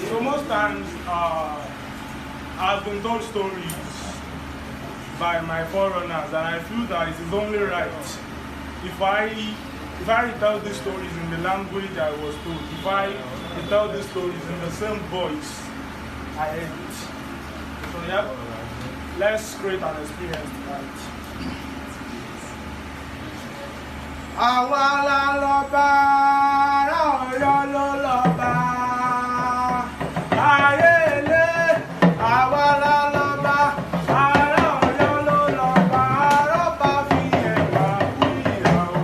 So most times, I've been told stories by my forerunners, and I feel that it is only right if I retell these stories in the language I was told, if I retell these stories in the same voice I heard it. So yeah, let's create an experience tonight. Àwa la lọ́ba, Ọ̀yọ́ ló lọ́ba, ayé ilé, àwa la lọ́ba, ará Ọ̀yọ́ ló lọ́ba, àrọ́bá fi ẹ̀wà kú ìyàwó,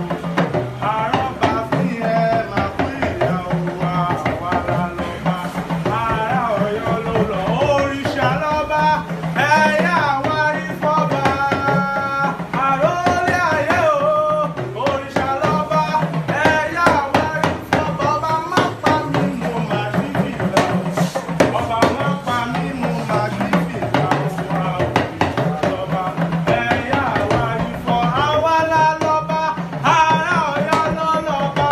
àrọ́bá fi ẹ̀wà kú ìyàwó, àwa la lọ́ba, ará Ọ̀yọ́ ló lọ, òrìṣà lọ́ba, ẹ̀yà àwárí fọ́ba, àrólé ayé o, òrìṣà lọ́ba, ẹ̀yà àwárí fọ́ba, ọba má pa mí mo mà sí fìlà o, ọba má pa mí mo mà sí fìlà o, òrìṣà lọ́ba, ẹ̀yà àwárí fọ́, àwa la lọ́ba, ará Ọ̀yọ́ ló lọ́ba,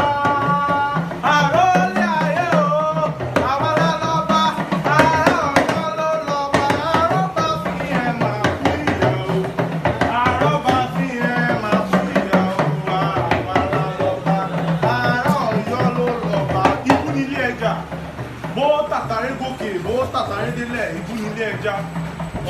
àrólé ayé o, àwa la lọ́ba, ará Ọ̀yọ́ ló lọ́ba, àrọ́bá fi ẹ̀ mà kú ìyàwó, àrọ́bá fi ẹ̀ mà kú ìyàwó, àwa la lọ́ba, ará Ọ̀yọ́ ló lọ́ba. Ikú nílé ẹja, bó tàtàrí gòkè, bó tàtàrí délẹ̀, ikú nílé ẹja,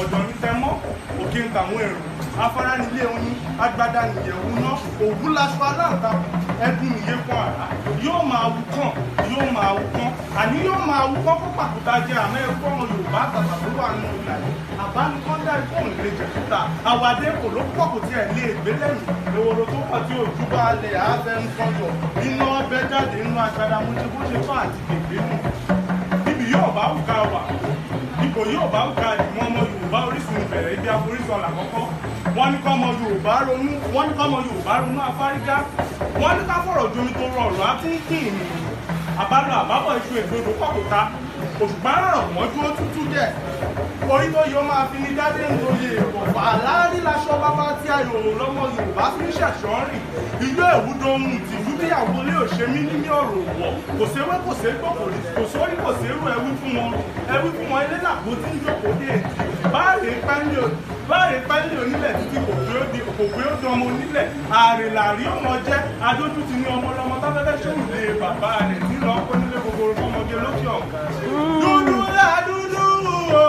ọ̀dọ̀ ní tẹmọ́, òkè ń tàwọn èrò, afárá nílé oyin, agbádá nìyẹ̀wò náà, òwú laṣọ aláǹtakùn, ẹdun nìyẹn kan àrá, yóò máa wú kàn, yóò máa wú kàn, àní yóò máa wú kàn fún pàkúta jẹ àmọ́ ẹ̀kọ́ ọmọ Yorùbá àtàtà tó wà nínú ìlà yìí, àbánikọ́ndà ìfọ̀n lè jẹ̀kúta, àwàdé kò ló pọ̀ kò tiẹ̀ lè gbé lẹ́yìn, ewúro tó pọ̀ tí ojú bá lẹ̀ á fẹ́ ń kọjọ, iná ọbẹ̀ jáde nínú agbada mú ti bó ṣe fà àti bèbè nù. Ibi yóò bá wù ká wà, ipò yóò bá wù ká ìmọ̀ ọmọ Yorùbá Orísun ìbẹ̀rẹ̀ ibi àforísọ làkọ́kọ́. Wọ́n ní kọ́mọ Yorùbá ronú, wọ́n ní kọ́mọ Yorùbá ronú afárígá, wọ́n ní ká fọ̀rọ̀ jomi tó rọrùn á tún kí ìrìn. Àbálò àbábọ̀ iṣu ègbodò pọ̀kúta, òṣùpá rọrùn mọ́jú ó tútú dẹ̀. Orí tó yọ máa fi ní dádé ń lóye èèwọ̀, fàlàrí laṣọ bàbá tí a yòrò lọ́mọ Yorùbá fi ń ṣẹ̀ṣọ́ rìn. Ijó èwúdo ohun ìtìjú bíyàwó lé òṣèmí ní ọ̀rọ̀ òwọ̀. Kò séwé kò ségbò kò sórí kò sérú ẹwí fún wọn ilé làbó tí ń jókòó dé èjì. Báàrí pẹ́ńlẹ̀ onílẹ̀ títí kò gbé ó di ọmọ onílẹ̀. Àrèlàrí ọmọ jẹ́ adójútì ní ọmọ ọlọ́mọ táfẹ́fẹ́ ṣòwò lé bàbá rẹ̀ nílò ọkọ nílé gbogbo ọmọge lókè ọ̀gá. Dúdú lá dúdú o.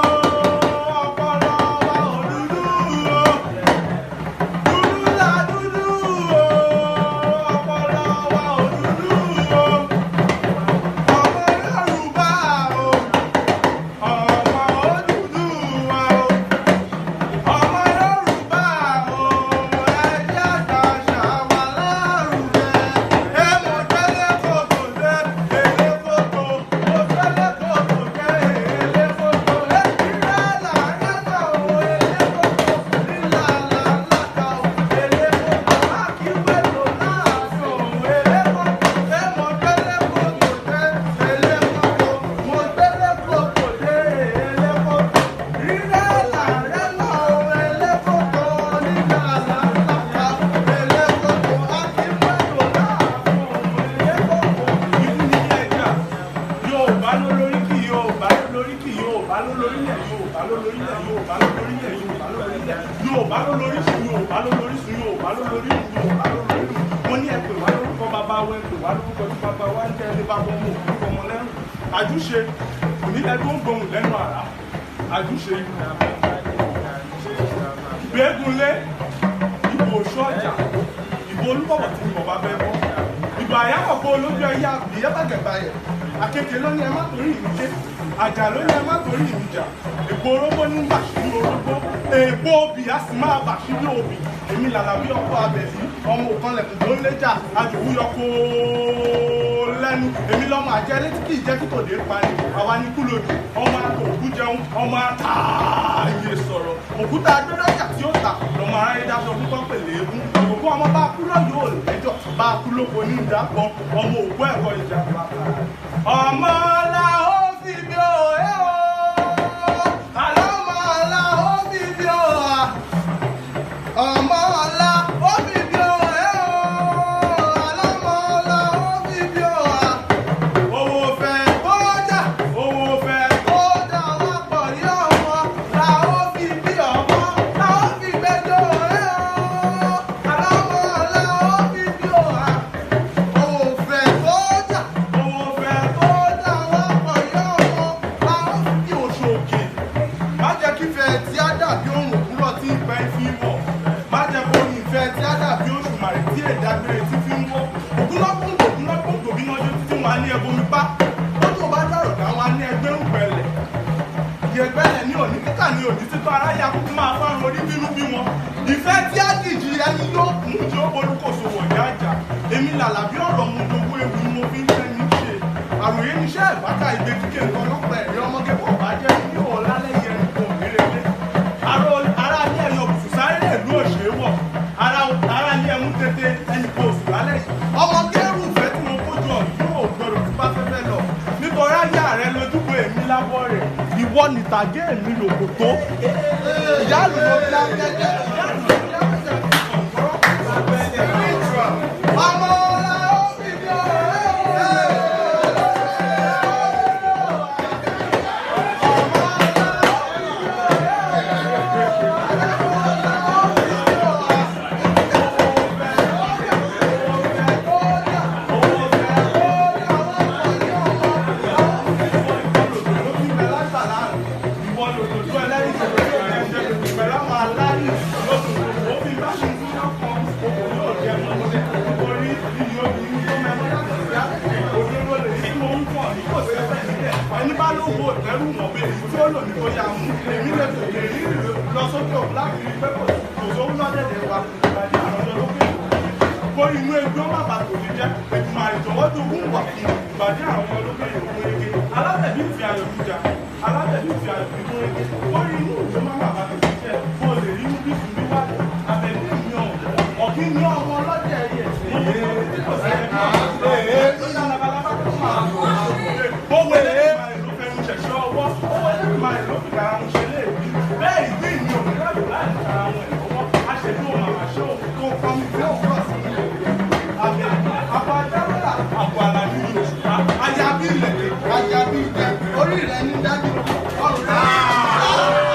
Yorùbá ló lóríṣun, Yorùbá ló lóríṣun, Yorùbá ló lóríṣun, Yorùbá ló lóríṣun. Wọ́n ní ẹ̀pẹ̀ wá lórúkọ bàbá wa, ẹ̀pẹ̀ wá lórúkọ tí bàbá wa ń tẹ́ ẹni bá bọ́ mọ́ òkú ọmọ lẹ́rù. Àjúṣe onílẹ̀ tó ń gbóhùn lẹ́nu àrá. Àjúṣe ìgbégunlé, ìbò ṣọ́jà, ìbò olúbọ̀bọ̀ tí mo bá bẹ́ bọ́. Ìbò àyàkọ̀kọ́ olójú ẹ̀yà ìyẹ́bàgẹ̀bàyẹ̀. Àkekèé ló ní ẹ má torí ìlú ké. Àjà ló ní ẹ má torí ìlú jà. Èpo orógbó ní bàṣírí orógbó. Èpo obì á sì máa bàṣírí obì. Èmi làlàbí ọkọ abẹ̀bí. Ọmọ òkanlẹ̀kùn tó ń léjà. Àjòwú yọkó lẹ́nu. Èmi lọ́mọ àjẹ́ létí kì í jẹ́ kí tòde pani. Àwa ní kúlòdì. Ọmọ àtòkú jẹun. Ọmọ àtààyè sọ̀rọ̀. Òkúta agbẹ́dọ́jà tí ó tà lọ́mọ aráyé dáṣọ fún tọ́pẹ̀lẹ̀ eégún. Òkú ọmọ bá kú lọ́yọ̀ ò lẹ́jọ́. Bá kú lóko ní ìdápọ̀. Ọmọ òkú ẹ̀kọ́ ìjà pàtàkì. Ọmọ la ó fi bí o, ẹ́ o. Àlọ́mọ la ó fi bí o, ọmọ la ó fi bí o, ẹ́ o. Àlọ́mọ la ó fi bí o. Owó ẹ bomi pa ó tó bá dọ̀rọ̀ táwọn á ní ẹgbẹ́rún pẹ̀lẹ́ ìyẹ̀gbẹ́lẹ̀ ní òní kíkà ní òní títọ́ aráyà kúkú máa fárun orí bínú bí wọn ìfẹ́ tí á dìjì ẹni yóò kún tí ó bolúkòso wọ̀nyá àjà èmi làlàbí ọ̀rọ̀ mu lówó ewu ni mo fi ń fẹ́ ní ṣe àròyé níṣẹ́ ìbáka ìgbé kíkẹ́ nǹkan lọ́pọ̀ ẹ̀rí ọmọge pọ̀ bá jẹ́ ní ọ̀la lẹ́yìn ẹni kò mérele ara ní ẹ̀yọ bùsù sáré ìlú òṣèré wọ̀ ara ní ẹ̀mú tètè ẹni kò sùn lálẹ́ yìí ọmọge rúfẹ́ tí mo kójú ọ̀ yóò gbọdọ̀ tó bá fẹ́fẹ́ lọ nítorí ayá rẹ lójúbọ èmi lábọ́ rẹ̀ ìwọ nìtàgé èmi lòkòtó ìyá ló dá gẹ́gẹ́ ìyá ló dá gẹ́gẹ́ ọmọ ọ̀la ó fi bí ẹni bá ló wo ẹrú mọ̀ pé èyí tí ó lò ní bóyá mú èmi lè fèrè rí lọ sókè òun láti rí pé kò sówó lọ́dẹ̀dẹ̀ wa ìgbàdí àwọn ọjọ́ lókè kó inú ẹgbẹ́ má bàa tòlí jẹ́ ẹ̀jùmọ̀ àìjọwọ́ tó gún wà fún ìgbàdí àwọn ọjọ́ lókè ìròyìn alábẹ̀bí ìfì ayọ̀ jíjà alábẹ̀bí ìfì ayọ̀ ìròyìn kó inú ìjọ má bàa tòlí jẹ́ kó lè rí inú bí fún wá abẹ̀bí ìyàn ọ̀kí ní ọmọ ọlọ́dẹ̀ yẹ̀ ṣẹ̀ṣọ́ ọwọ́ owó ẹlẹ́rìí máa ló fi dára wọn ṣe léèwé bẹ́ẹ̀ ìgbé ìní òun láyò láì dára wọn ìfọwọ́ aṣèlú òun àmàṣe òun tó kọ́ mi bí òun kọ́ sí àbẹ̀ àbọ̀ ajáwélà àbọ̀ àlàyé òṣùpá ayábí ilẹ̀ ayábí ìjẹ orí rẹ̀ ní dájú ọrùn rẹ̀.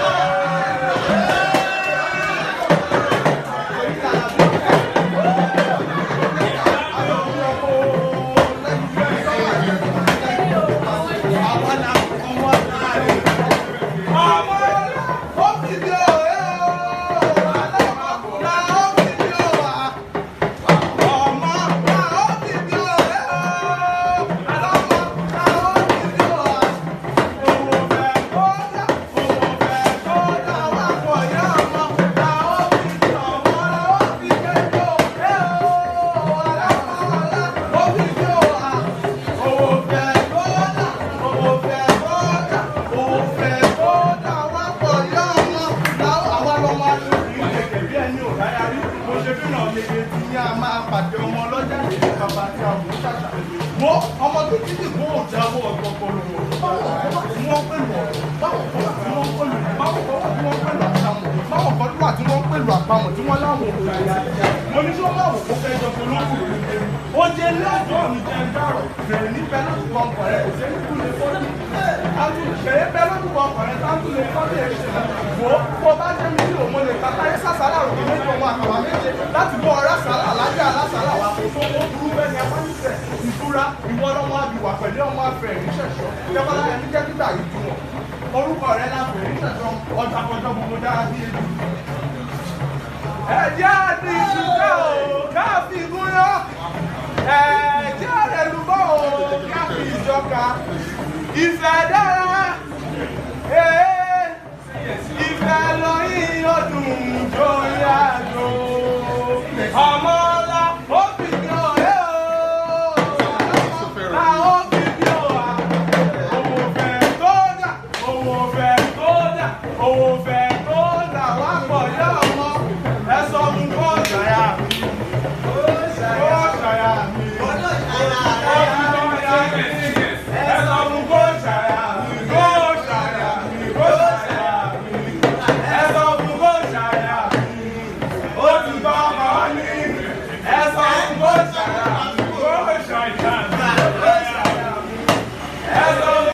Wo ọmọ tó ti dìbò òjáwó ọ̀gbọ̀gbọ̀rọ̀ wọ́n pẹ̀lú báwọn kan wà tí wọ́n pẹ̀lú àpamọ̀ báwọn kan wà tí wọ́n pẹ̀lú àpamọ̀ tí wọ́n láwọn òkú mo ní tí wọ́n máa wò kó fẹ́ jọ pẹ̀lú òkú ó jẹ́ lẹ́jọ́ mi jẹ́ dárò bẹ̀rẹ̀ ní bẹ́ẹ̀ lọ́dún kan kọ̀rẹ́ kò sẹ́ni kú lè fọ́dún bẹ̀rẹ̀ bẹ́ẹ̀ lọ́dún kan kọ̀rẹ́ táńtù lè fọ́dún ẹ̀ṣẹ̀ wò kó bá jẹ́ mi ní òmò lè kàtà ẹ̀ sàṣàlà òkè méjì ọmọ àkàwà méje láti bọ́ ọ̀rá sàlà lájẹ́ àlásàlà wà kó tó ó burú bẹ́ẹ̀ ni apáníṣẹ́ ìtura ìwọ lọ́mọ àbíwà pẹ̀lú ọmọ afẹ́ ìrísẹ̀ṣọ́ jẹ́bọ́lá ẹni jẹ́ dídà yìí dùn wọ́n orúkọ rẹ̀ láfẹ́ ìrísẹ̀ṣọ́ ọjà kọjọ́ gbogbo dára bí ebi. ẹ̀jẹ̀ àti ìṣúná o káàfin gúnyọ́ ẹ̀jẹ̀ rẹ̀ lùbọ́ o káàfin ìjọka ìfẹ́ dára.